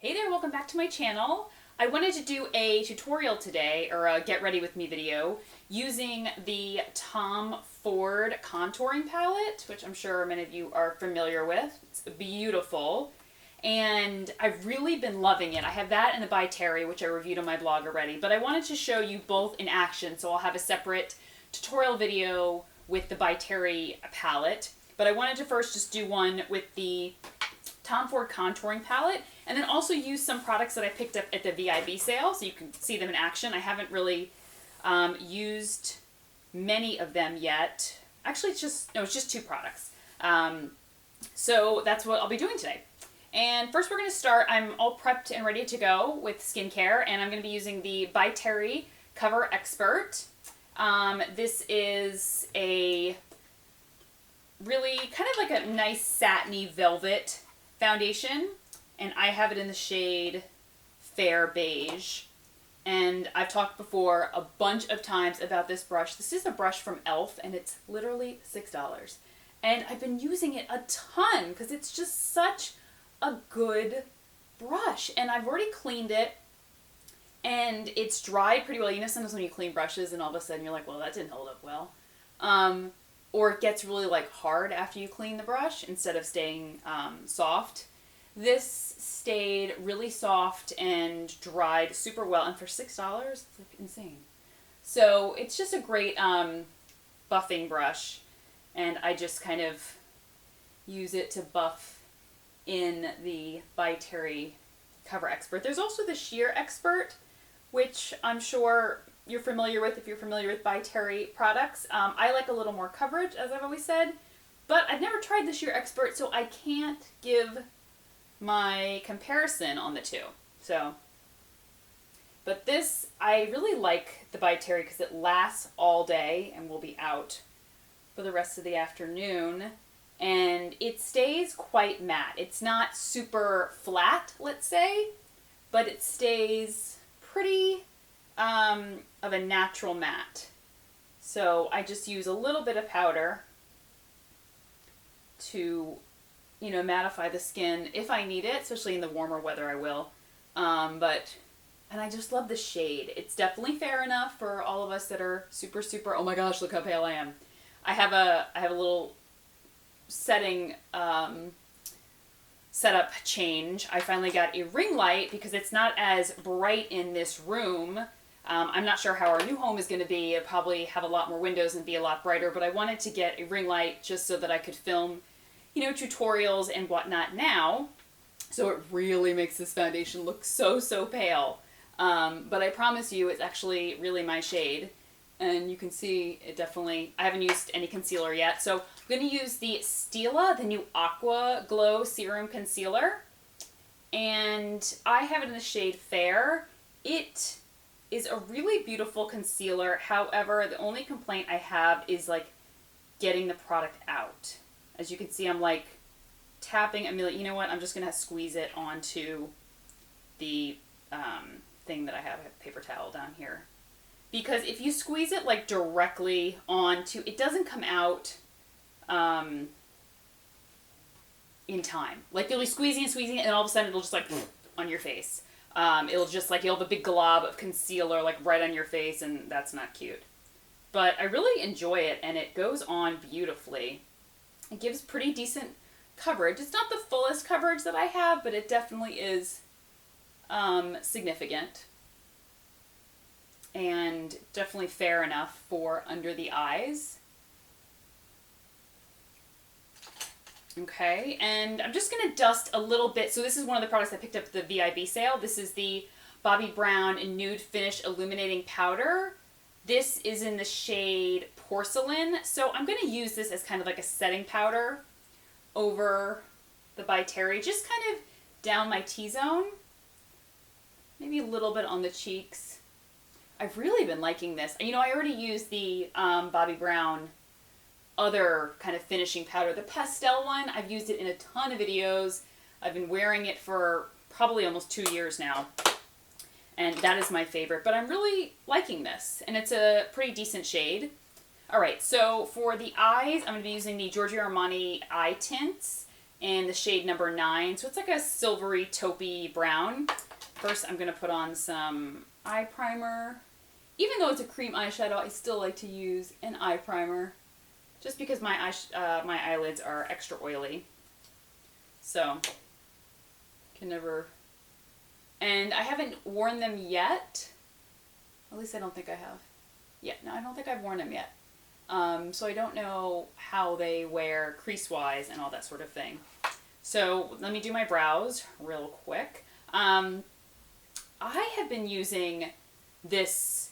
Hey there, welcome back to my channel. I wanted to do a tutorial today, or a get ready with me video, using the Tom Ford contouring palette, which I'm sure many of you are familiar with. It's beautiful, and I've really been loving it. I have that and the By Terry, which I reviewed on my blog already, but I wanted to show you both in action, so I'll have a separate tutorial video with the By Terry palette. But I wanted to first just do one with the Tom Ford contouring palette, and then also use some products that I picked up at the VIB sale so you can see them in action. I haven't really used many of them yet. Actually, it's just two products. So that's what I'll be doing today. And first we're going to start, I'm all prepped and ready to go with skincare, and I'm going to be using the By Terry Cover Expert. This is a really kind of like a nice satiny velvet foundation, and I have it in the shade Fair Beige. And I've talked before a bunch of times about this brush. This is a brush from e.l.f. and it's literally $6. And I've been using it a ton because it's just such a good brush. And I've already cleaned it and it's dried pretty well. You know, sometimes when you clean brushes and all of a sudden you're like, well, that didn't hold up well. Or it gets really like hard after you clean the brush instead of staying soft. This stayed really soft and dried super well, and for $6, it's like insane. So it's just a great buffing brush, and I just kind of use it to buff in the By Terry Cover Expert. There's also the Sheer Expert, which I'm sure you're familiar with if you're familiar with By Terry products. I like a little more coverage, as I've always said, but I've never tried the Sheer Expert, so I can't give my comparison on the two. But this, I really like the By Terry because it lasts all day and will be out for the rest of the afternoon, and it stays quite matte. It's not super flat, let's say, but it stays pretty of a natural matte. So I just use a little bit of powder to, you know, mattify the skin if I need it, especially in the warmer weather I will. And I just love the shade. It's definitely fair enough for all of us that are super, oh my gosh, look how pale I am. I have a little setting setup change. I finally got a ring light because it's not as bright in this room. I'm not sure how our new home is going to be. It'll probably have a lot more windows and be a lot brighter, but I wanted to get a ring light just so that I could film, you know, tutorials and whatnot now. So it really makes this foundation look so pale. But I promise you it's actually really my shade. And you can see it definitely, I haven't used any concealer yet. So I'm going to use the Stila, the new Aqua Glow Serum Concealer. And I have it in the shade Fair. It is a really beautiful concealer. However, the only complaint I have is like getting the product out. As you can see, I'm like tapping. I'm like, you know what? I'm just going to squeeze it onto the thing that I have a paper towel down here. Because if you squeeze it like directly onto, it doesn't come out in time. Like you'll be squeezing it, and all of a sudden it'll just like on your face. It'll just like, you'll have a big glob of concealer like right on your face, and that's not cute. But I really enjoy it, and it goes on beautifully. It gives pretty decent coverage. It's not the fullest coverage that I have, but it definitely is significant. And definitely fair enough for under the eyes. Okay, and I'm just going to dust a little bit. So this is one of the products I picked up at the VIB sale. This is the Bobbi Brown Nude Finish Illuminating Powder. This is in the shade Porcelain. So I'm going to use this as kind of like a setting powder over the By Terry. Just kind of down my T-zone. Maybe a little bit on the cheeks. I've really been liking this. You know, I already used the Bobbi Brown other kind of finishing powder. The pastel one, I've used it in a ton of videos. I've been wearing it for probably almost 2 years now. And that is my favorite. But I'm really liking this. And it's a pretty decent shade. Alright, so for the eyes, I'm going to be using the Giorgio Armani eye tints. in the shade number 9. So it's like a silvery taupey brown. First, I'm going to put on some eye primer. Even though it's a cream eyeshadow, I still like to use an eye primer just because my eyelids are extra oily. So, can never... And I haven't worn them yet. At least I don't think I have. Yeah, no, I don't think I've worn them yet. So I don't know how they wear crease-wise and all that sort of thing. So let me do my brows real quick. I have been using this,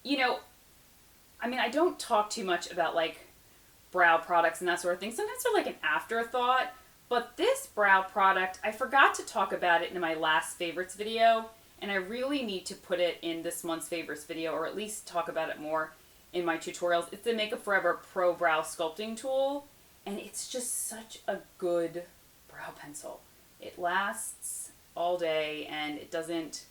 I don't talk too much about like brow products and that sort of thing. Sometimes they're like an afterthought, but this brow product, I forgot to talk about it in my last favorites video, and I really need to put it in this month's favorites video, or at least talk about it more in my tutorials. It's the Makeup Forever Pro Brow Sculpting Tool, and it's just such a good brow pencil. It lasts all day, and it doesn't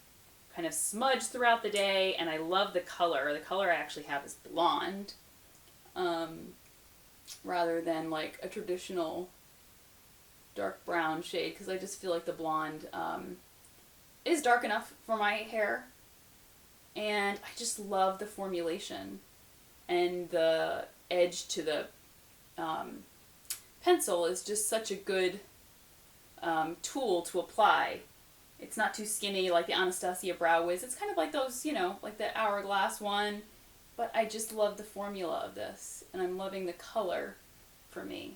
kind of smudge throughout the day, and I love the color. The color I actually have is blonde, rather than like a traditional dark brown shade, because I just feel like the blonde is dark enough for my hair, and I just love the formulation, and the edge to the pencil is just such a good tool to apply. It's not too skinny like the Anastasia Brow Wiz. It's kind of like those, like the Hourglass one, but I just love the formula of this, and I'm loving the color for me.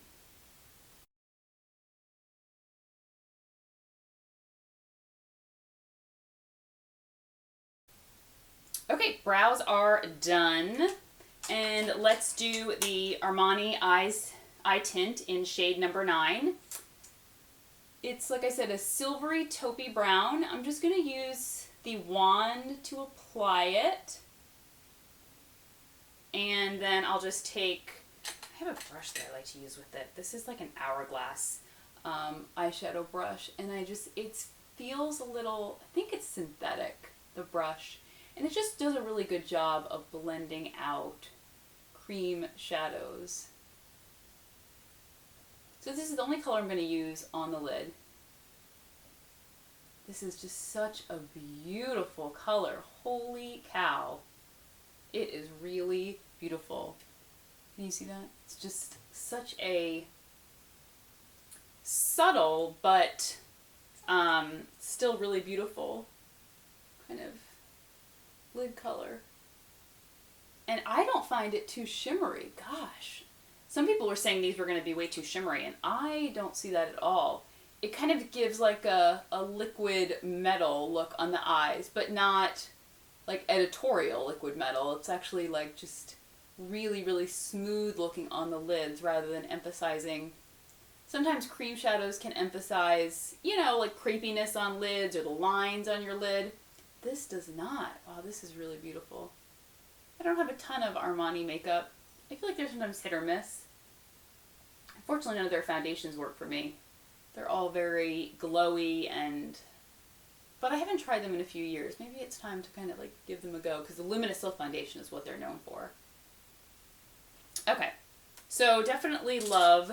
Okay, brows are done, and let's do the Armani Eye Tint in shade number 9. It's, like I said, a silvery taupey brown. I'm just going to use the wand to apply it, and then I'll just take, I have a brush that I like to use with it. This is like an Hourglass eyeshadow brush, and it feels a little, I think it's synthetic, the brush. And it just does a really good job of blending out cream shadows. So this is the only color I'm going to use on the lid. This is just such a beautiful color. Holy cow. It is really beautiful. Can you see that? It's just such a subtle but still really beautiful kind of lid color. And I don't find it too shimmery. Gosh. Some people were saying these were going to be way too shimmery, and I don't see that at all. It kind of gives like a liquid metal look on the eyes, but not like editorial liquid metal. It's actually like just really, really smooth looking on the lids rather than emphasizing. Sometimes cream shadows can emphasize, like crepiness on lids or the lines on your lid. This does not. Wow, this is really beautiful. I don't have a ton of Armani makeup. I feel like they're sometimes hit or miss. Unfortunately, none of their foundations work for me. They're all very glowy, but I haven't tried them in a few years. Maybe it's time to kind of like give them a go, because the Luminous Silk Foundation is what they're known for. Okay, so definitely love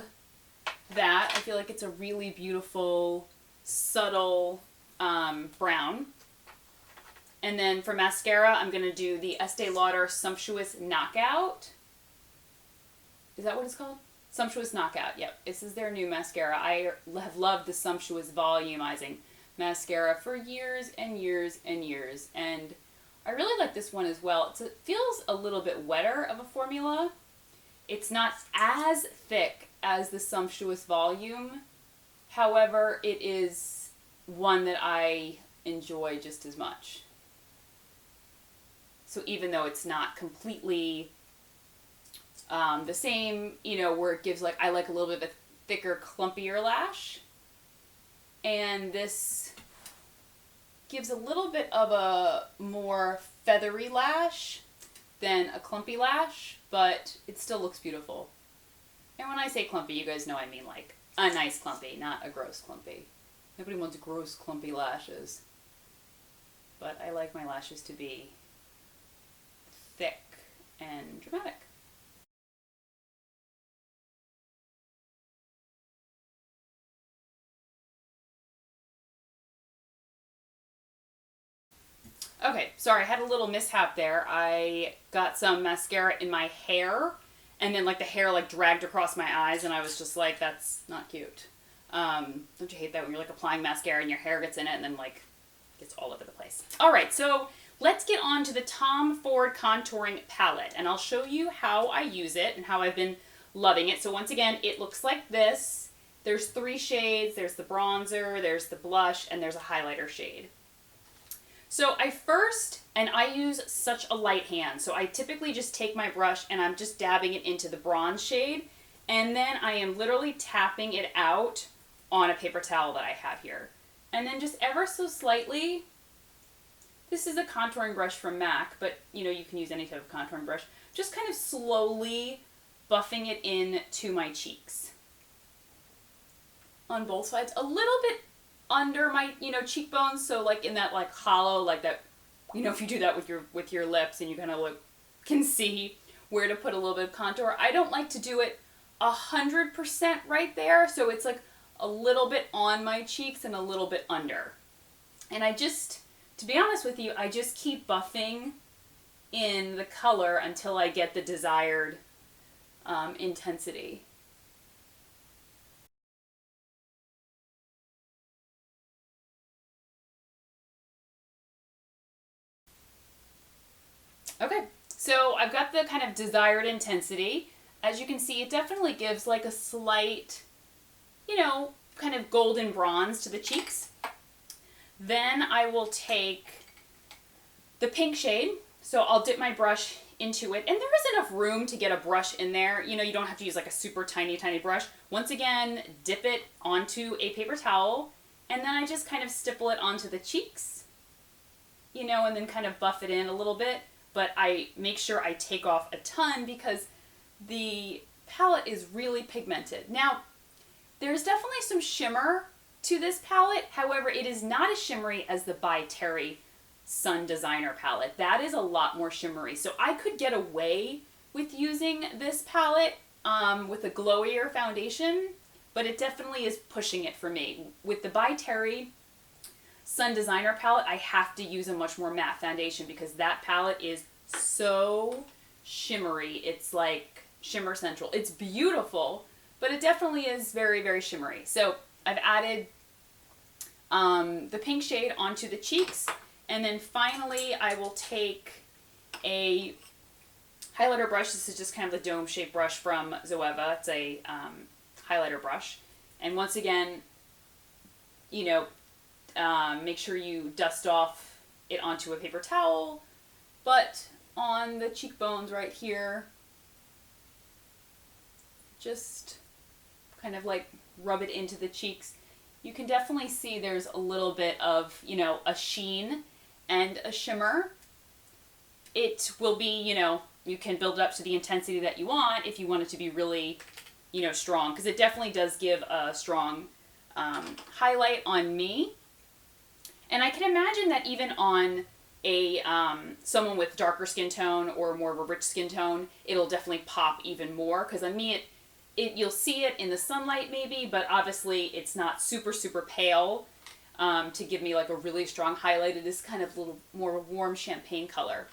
that. I feel like it's a really beautiful, subtle brown. And then for mascara, I'm going to do the Estee Lauder Sumptuous Knockout. Is that what it's called? Sumptuous Knockout, yep. This is their new mascara. I have loved the Sumptuous Volumizing mascara for years and years and years. And I really like this one as well. It feels a little bit wetter of a formula. It's not as thick as the Sumptuous Volume. However, it is one that I enjoy just as much. So even though it's not completely the same, where it gives I like a little bit of a thicker, clumpier lash. And this gives a little bit of a more feathery lash than a clumpy lash, but it still looks beautiful. And when I say clumpy, you guys know I mean like a nice clumpy, not a gross clumpy. Nobody wants gross, clumpy lashes. But I like my lashes to be thick and dramatic. Okay, sorry, I had a little mishap there. I got some mascara in my hair, and then like the hair like dragged across my eyes, and I was just like, that's not cute. Don't you hate that when you're like applying mascara and your hair gets in it and then like gets all over the place? All right, so let's get on to the Tom Ford Contouring Palette, and I'll show you how I use it and how I've been loving it. So once again, it looks like this. There's 3 shades. There's the bronzer, there's the blush, and there's a highlighter shade. So I use such a light hand, so I typically just take my brush and I'm just dabbing it into the bronze shade, and then I am literally tapping it out on a paper towel that I have here. And then just ever so slightly, this is a contouring brush from MAC, but you know, you can use any type of contouring brush, just kind of slowly buffing it into my cheeks. On both sides, a little bit under my, cheekbones, so like in that like hollow, like that, if you do that with your lips and you kind of like can see where to put a little bit of contour. I don't like to do it 100% right there, so it's like a little bit on my cheeks and a little bit under. And to be honest with you, I just keep buffing in the color until I get the desired intensity. Okay, so I've got the kind of desired intensity. As you can see, it definitely gives like a slight, kind of golden bronze to the cheeks. Then I will take the pink shade. So I'll dip my brush into it. And there is enough room to get a brush in there. You don't have to use like a super tiny, tiny brush. Once again, dip it onto a paper towel. And then I just kind of stipple it onto the cheeks, and then kind of buff it in a little bit. But I make sure I take off a ton because the palette is really pigmented. Now, there's definitely some shimmer to this palette. However, it is not as shimmery as the By Terry Sun Designer palette. That is a lot more shimmery. So I could get away with using this palette with a glowier foundation, but it definitely is pushing it for me. With the By Terry Sun Designer palette, I have to use a much more matte foundation because that palette is so shimmery. It's like shimmer central. It's beautiful, but it definitely is very, very shimmery. So I've added the pink shade onto the cheeks, and then finally I will take a highlighter brush. This is just kind of the dome-shaped brush from Zoeva. It's a highlighter brush. And once again, make sure you dust off it onto a paper towel, but on the cheekbones right here, just kind of like rub it into the cheeks. You can definitely see there's a little bit of, a sheen and a shimmer. It will be, you can build it up to the intensity that you want if you want it to be really, strong, because it definitely does give a strong highlight on me. And I can imagine that even on a someone with darker skin tone or more of a rich skin tone, it'll definitely pop even more, because on me you'll see it in the sunlight maybe, but obviously it's not super, super pale to give me like a really strong highlight. It is kind of a little more warm champagne color.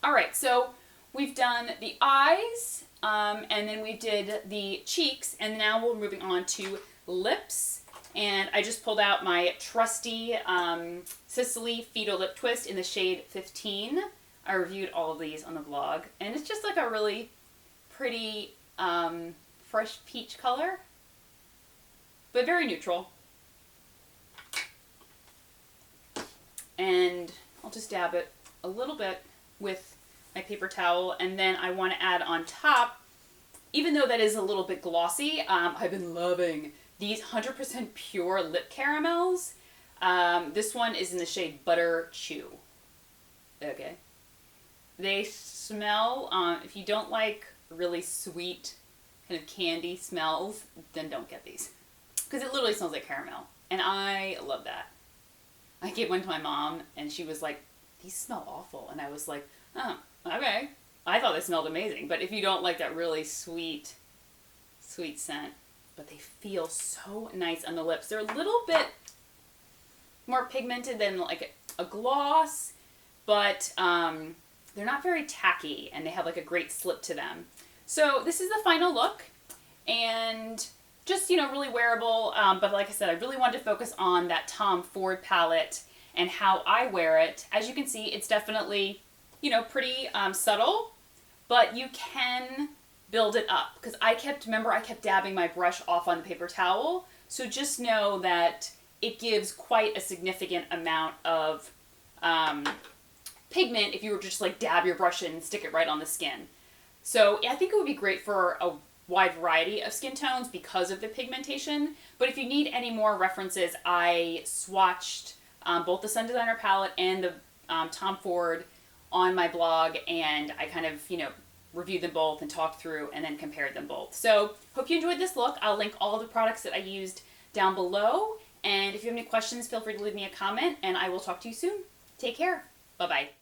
All right, so we've done the eyes, and then we did the cheeks, and now we're moving on to lips. And I just pulled out my trusty Sicily Fido Lip Twist in the shade 15. I reviewed all of these on the vlog, and it's just like a really pretty fresh peach color, but very neutral. And I'll just dab it a little bit with my paper towel, and then I want to add on top, even though that is a little bit glossy, I've been loving these 100% pure lip caramels. This one is in the shade Butter Chew. Okay. They smell, if you don't like really sweet kind of candy smells, then don't get these. Because it literally smells like caramel. And I love that. I gave one to my mom, and she was like, these smell awful. And I was like, oh, okay. I thought they smelled amazing. But if you don't like that really sweet scent, but they feel so nice on the lips. They're a little bit more pigmented than like a gloss, but they're not very tacky, and they have like a great slip to them. So this is the final look, and just, really wearable, but like I said, I really wanted to focus on that Tom Ford palette and how I wear it. As you can see, it's definitely, pretty subtle, but you can build it up, because I kept dabbing my brush off on the paper towel, so just know that it gives quite a significant amount of pigment if you were to just like dab your brush in and stick it right on the skin. So I think it would be great for a wide variety of skin tones because of the pigmentation. But if you need any more references, I swatched both the Sun Designer palette and the Tom Ford on my blog, and I kind of, reviewed them both and talked through and then compared them both. So hope you enjoyed this look. I'll link all the products that I used down below. And if you have any questions, feel free to leave me a comment, and I will talk to you soon. Take care. Bye-bye.